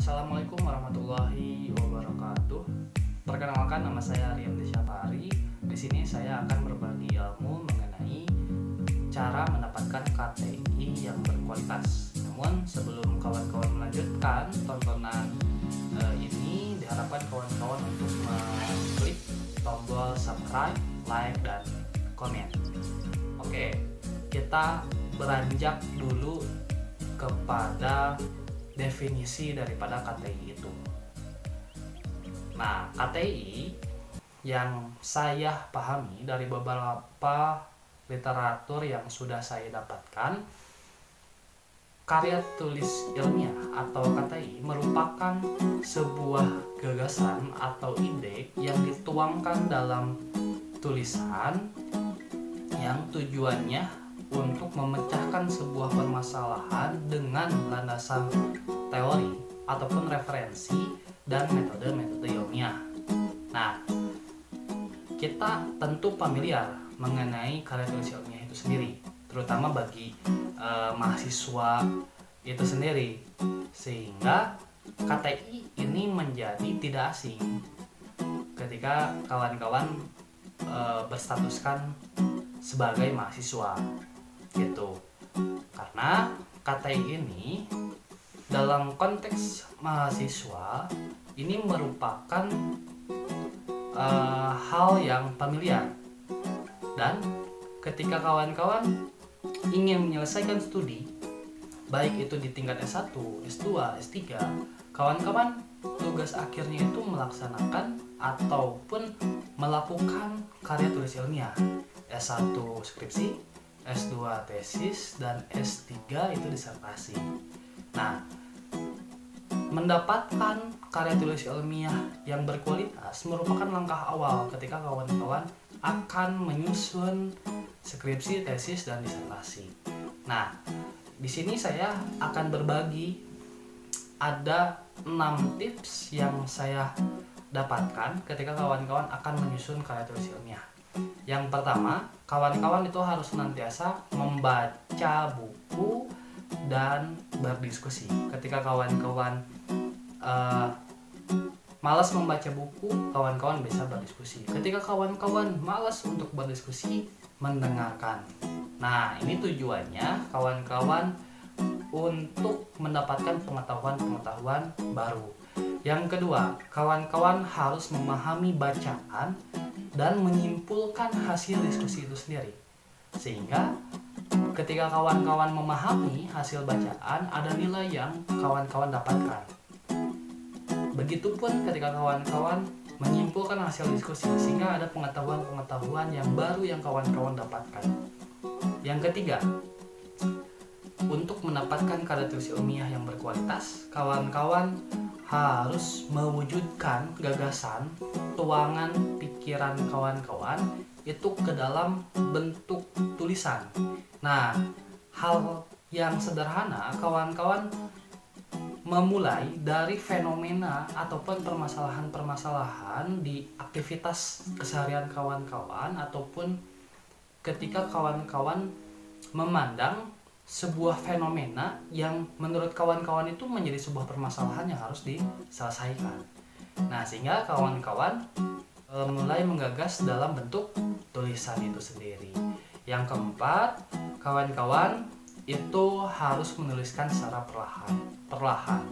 Assalamualaikum warahmatullahi wabarakatuh. Perkenalkan, nama saya Riam Desyafari. Di sini saya akan berbagi ilmu mengenai cara mendapatkan KTI yang berkualitas. Namun sebelum kawan-kawan melanjutkan tontonan ini, diharapkan kawan-kawan untuk mengklik tombol subscribe, like, dan komen. Oke, kita beranjak dulu kepada definisi daripada KTI itu. Nah, KTI yang saya pahami dari beberapa literatur yang sudah saya dapatkan, karya tulis ilmiah atau KTI merupakan sebuah gagasan atau ide yang dituangkan dalam tulisan yang tujuannya untuk memecahkan sebuah permasalahan dengan landasan teori ataupun referensi dan metode-metode ilmiah. Nah, kita tentu familiar mengenai karya tulis ilmiah itu sendiri, terutama bagi mahasiswa itu sendiri, sehingga KTI ini menjadi tidak asing ketika kawan-kawan berstatuskan sebagai mahasiswa gitu. Karena KTI ini dalam konteks mahasiswa ini merupakan hal yang familiar, dan ketika kawan-kawan ingin menyelesaikan studi, baik itu di tingkat S1, S2, S3, kawan-kawan tugas akhirnya itu melaksanakan ataupun melakukan karya tulis ilmiah. S1 skripsi, S2 tesis, dan S3 itu disertasi. Nah, mendapatkan karya tulis ilmiah yang berkualitas merupakan langkah awal ketika kawan-kawan akan menyusun skripsi, tesis, dan disertasi. Nah, di sini saya akan berbagi ada 6 tips yang saya dapatkan ketika kawan-kawan akan menyusun karya tulis ilmiah. Yang pertama, kawan-kawan itu harus senantiasa membaca buku dan berdiskusi. Ketika kawan-kawan malas membaca buku, kawan-kawan bisa berdiskusi. Ketika kawan-kawan malas untuk berdiskusi, mendengarkan. Nah, ini tujuannya kawan-kawan untuk mendapatkan pengetahuan-pengetahuan baru. Yang kedua, kawan-kawan harus memahami bacaan dan menyimpulkan hasil diskusi itu sendiri. Sehingga ketika kawan-kawan memahami hasil bacaan, ada nilai yang kawan-kawan dapatkan. Begitupun ketika kawan-kawan menyimpulkan hasil diskusi, sehingga ada pengetahuan-pengetahuan yang baru yang kawan-kawan dapatkan. Yang ketiga, untuk mendapatkan karya tulis ilmiah yang berkualitas, kawan-kawan harus mewujudkan gagasan, tuangan pikiran kawan-kawan itu ke dalam bentuk tulisan. Nah, hal yang sederhana, kawan-kawan memulai dari fenomena ataupun permasalahan-permasalahan di aktivitas keseharian kawan-kawan, ataupun ketika kawan-kawan memandang sebuah fenomena yang menurut kawan-kawan itu menjadi sebuah permasalahan yang harus diselesaikan. Nah, sehingga kawan-kawan mulai menggagas dalam bentuk tulisan itu sendiri. Yang keempat, kawan-kawan itu harus menuliskan secara perlahan.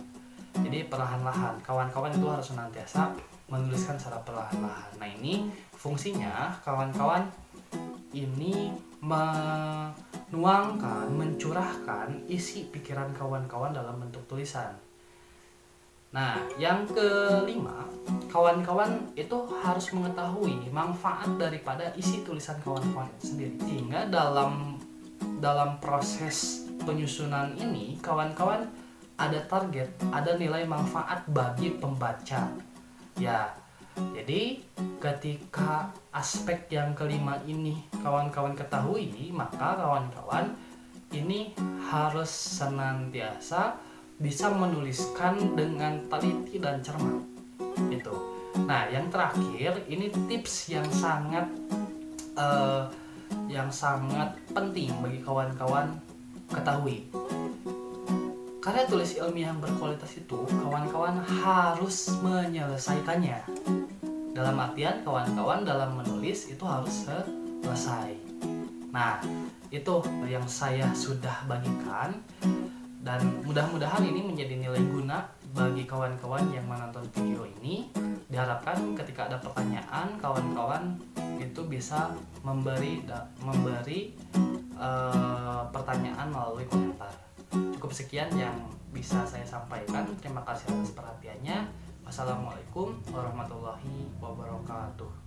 Jadi perlahan-lahan, kawan-kawan itu harus senantiasa menuliskan secara perlahan-lahan. Nah, ini fungsinya kawan-kawan ini menuangkan, mencurahkan isi pikiran kawan-kawan dalam bentuk tulisan. Nah, yang kelima, kawan-kawan itu harus mengetahui manfaat daripada isi tulisan kawan-kawan itu sendiri. Sehingga dalam proses penyusunan ini, kawan-kawan ada target, ada nilai manfaat bagi pembaca. Ya, jadi ketika aspek yang kelima ini kawan-kawan ketahui, maka kawan-kawan ini harus senantiasa bisa menuliskan dengan teliti dan cermat. Gitu. Nah, yang terakhir, ini tips yang sangat penting bagi kawan-kawan ketahui. Karya tulis ilmiah yang berkualitas itu kawan-kawan harus menyelesaikannya. Dalam artian kawan-kawan dalam menulis itu harus selesai. Nah, itu yang saya sudah bagikan, dan mudah-mudahan ini menjadi nilai guna bagi kawan-kawan yang menonton video ini. Diharapkan ketika ada pertanyaan, kawan-kawan itu bisa memberi pertanyaan melalui komentar. Cukup sekian yang bisa saya sampaikan. Terima kasih atas perhatiannya. Wassalamualaikum warahmatullahi wabarakatuh.